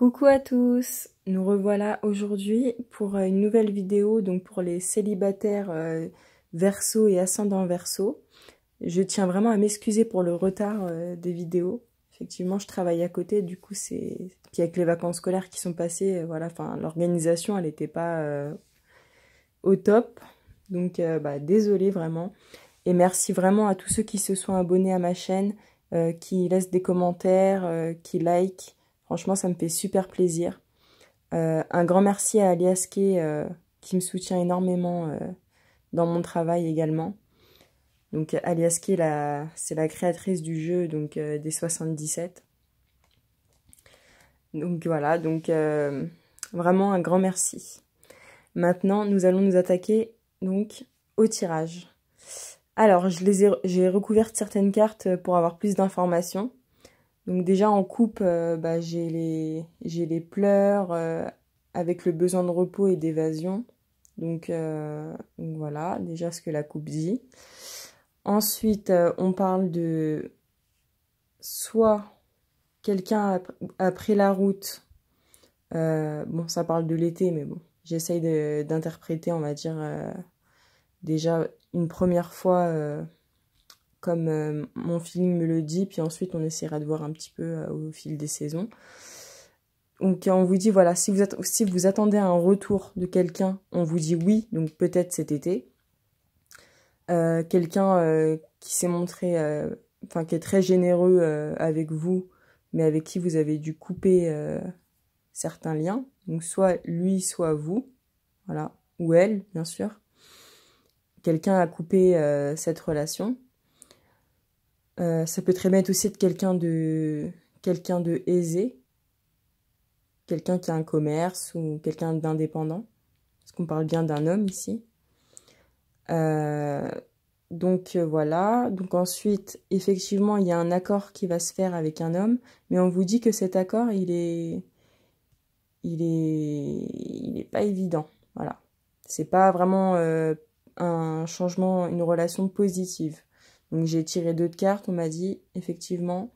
Coucou à tous, nous revoilà aujourd'hui pour une nouvelle vidéo donc pour les célibataires Verseau et ascendant Verseau. Je tiens vraiment à m'excuser pour le retard des vidéos. Effectivement, je travaille à côté, du coup puis avec les vacances scolaires qui sont passées, voilà, enfin l'organisation elle n'était pas au top. Donc désolée vraiment. Et merci vraiment à tous ceux qui se sont abonnés à ma chaîne, qui laissent des commentaires, qui like. Franchement, ça me fait super plaisir. Un grand merci à Aliaske qui me soutient énormément dans mon travail également. Donc Aliaske, c'est la créatrice du jeu donc des 77. Donc voilà, vraiment un grand merci. Maintenant, nous allons nous attaquer donc au tirage. Alors, j'ai recouvert certaines cartes pour avoir plus d'informations. Donc déjà en coupe, j'ai les pleurs avec le besoin de repos et d'évasion. Donc voilà, déjà ce que la coupe dit. Ensuite, on parle de soit quelqu'un a pris la route. Bon, ça parle de l'été, mais bon, j'essaye d'interpréter, on va dire, déjà une première fois comme mon feeling me le dit, puis ensuite on essaiera de voir un petit peu au fil des saisons. Donc on vous dit, voilà, si vous attendez un retour de quelqu'un, on vous dit oui, donc peut-être cet été. Quelqu'un qui s'est montré, qui est très généreux avec vous, mais avec qui vous avez dû couper certains liens. Donc soit lui, soit vous, voilà, ou elle, bien sûr. Quelqu'un a coupé cette relation. Ça peut très bien être aussi de quelqu'un de aisé, quelqu'un qui a un commerce ou quelqu'un d'indépendant, parce qu'on parle bien d'un homme ici. Voilà, donc ensuite, effectivement, il y a un accord qui va se faire avec un homme, mais on vous dit que cet accord, il est pas évident, voilà. C'est pas vraiment un changement, une relation positive. Donc j'ai tiré 2 cartes, on m'a dit, effectivement,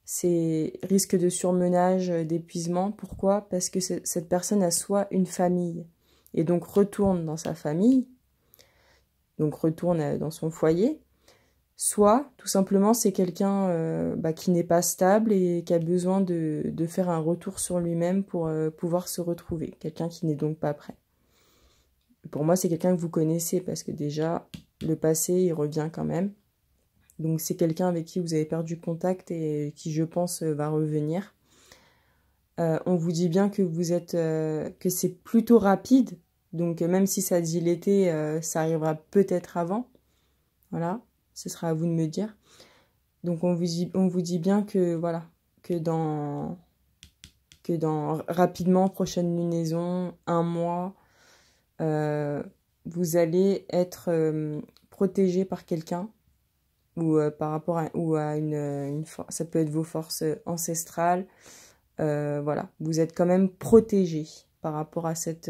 c'est risque de surmenage, d'épuisement. Pourquoi? Parce que cette personne a soit une famille, et donc retourne dans sa famille, donc retourne dans son foyer, soit, tout simplement, c'est quelqu'un qui n'est pas stable et qui a besoin de faire un retour sur lui-même pour pouvoir se retrouver. Quelqu'un qui n'est donc pas prêt. Pour moi, c'est quelqu'un que vous connaissez, parce que déjà, le passé, il revient quand même. Donc c'est quelqu'un avec qui vous avez perdu contact et qui, je pense, va revenir. On vous dit bien que que c'est plutôt rapide. Donc même si ça dit l'été, ça arrivera peut-être avant. Voilà, ce sera à vous de me dire. Donc on vous dit bien que voilà, que dans rapidement, prochaine lunaison, 1 mois, vous allez être protégé par quelqu'un. Ou par rapport à une force, ça peut être vos forces ancestrales. Voilà, vous êtes quand même protégé par rapport à cette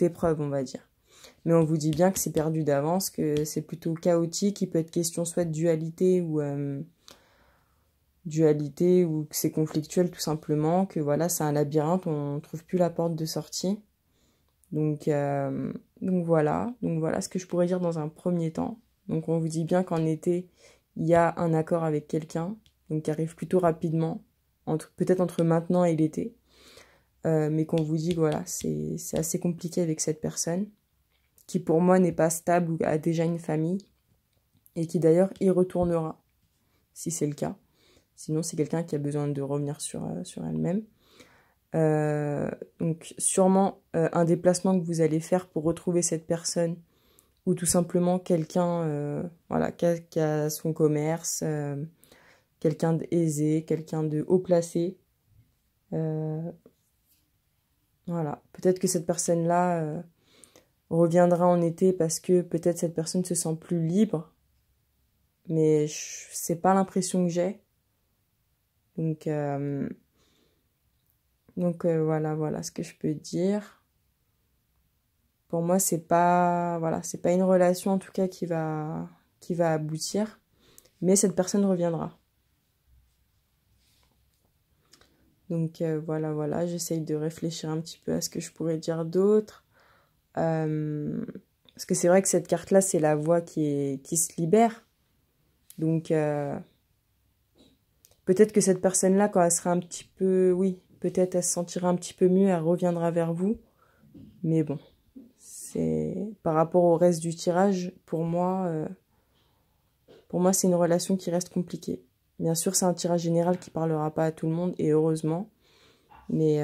épreuve, on va dire. Mais on vous dit bien que c'est perdu d'avance, que c'est plutôt chaotique. Il peut être question soit de dualité ou que c'est conflictuel tout simplement, que voilà, c'est un labyrinthe, on ne trouve plus la porte de sortie. Donc voilà ce que je pourrais dire dans un premier temps. Donc on vous dit bien qu'en été, il y a un accord avec quelqu'un, donc qui arrive plutôt rapidement, peut-être entre maintenant et l'été. Mais qu'on vous dit que voilà, c'est assez compliqué avec cette personne, qui pour moi n'est pas stable ou a déjà une famille, et qui d'ailleurs y retournera, si c'est le cas. Sinon c'est quelqu'un qui a besoin de revenir sur elle-même. Donc sûrement un déplacement que vous allez faire pour retrouver cette personne, ou tout simplement quelqu'un qui a son commerce, quelqu'un d'aisé, quelqu'un de haut placé. Voilà, peut-être que cette personne-là reviendra en été parce que peut-être cette personne se sent plus libre, mais c'est pas l'impression que j'ai. Voilà ce que je peux dire. Pour moi, c'est pas une relation en tout cas qui va aboutir, mais cette personne reviendra. Donc voilà, j'essaye de réfléchir un petit peu à ce que je pourrais dire d'autre. Parce que c'est vrai que cette carte-là, c'est la voix qui se libère. Donc peut-être que cette personne-là, quand elle sera un petit peu... Oui, peut-être elle se sentira un petit peu mieux, elle reviendra vers vous. Mais bon, c'est par rapport au reste du tirage, pour moi c'est une relation qui reste compliquée. Bien sûr, c'est un tirage général qui parlera pas à tout le monde, et heureusement. Mais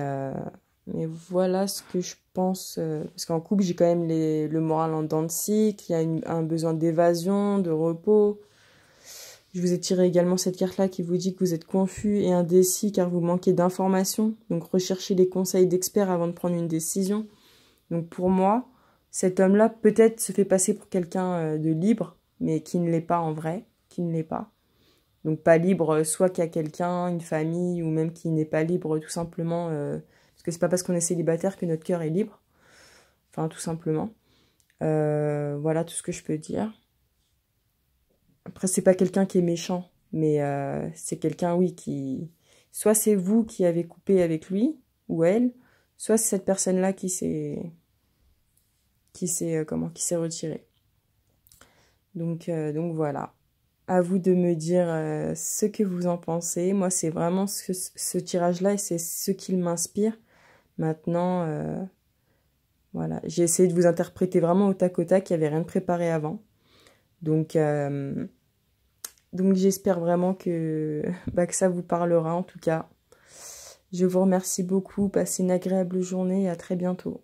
voilà ce que je pense. Parce qu'en couple, j'ai quand même le moral en dents de scie, qu'il y a un besoin d'évasion, de repos. Je vous ai tiré également cette carte-là qui vous dit que vous êtes confus et indécis car vous manquez d'informations. Donc recherchez les conseils d'experts avant de prendre une décision. Donc pour moi, cet homme-là peut-être se fait passer pour quelqu'un de libre, mais qui ne l'est pas en vrai, qui ne l'est pas. Donc pas libre, soit qu'il y a quelqu'un, une famille, ou même qui n'est pas libre tout simplement, parce que c'est pas parce qu'on est célibataire que notre cœur est libre. Enfin, tout simplement. Voilà tout ce que je peux dire. Après, c'est pas quelqu'un qui est méchant, mais c'est quelqu'un, oui, qui... Soit c'est vous qui avez coupé avec lui, ou elle, soit c'est cette personne-là qui s'est retirée. Donc voilà. À vous de me dire ce que vous en pensez. Moi, c'est vraiment ce tirage-là et c'est ce qui m'inspire. Maintenant, voilà. J'ai essayé de vous interpréter vraiment au tac au tac. Il n'y avait rien de préparé avant. Donc j'espère vraiment que ça vous parlera en tout cas. Je vous remercie beaucoup. Passez une agréable journée et à très bientôt.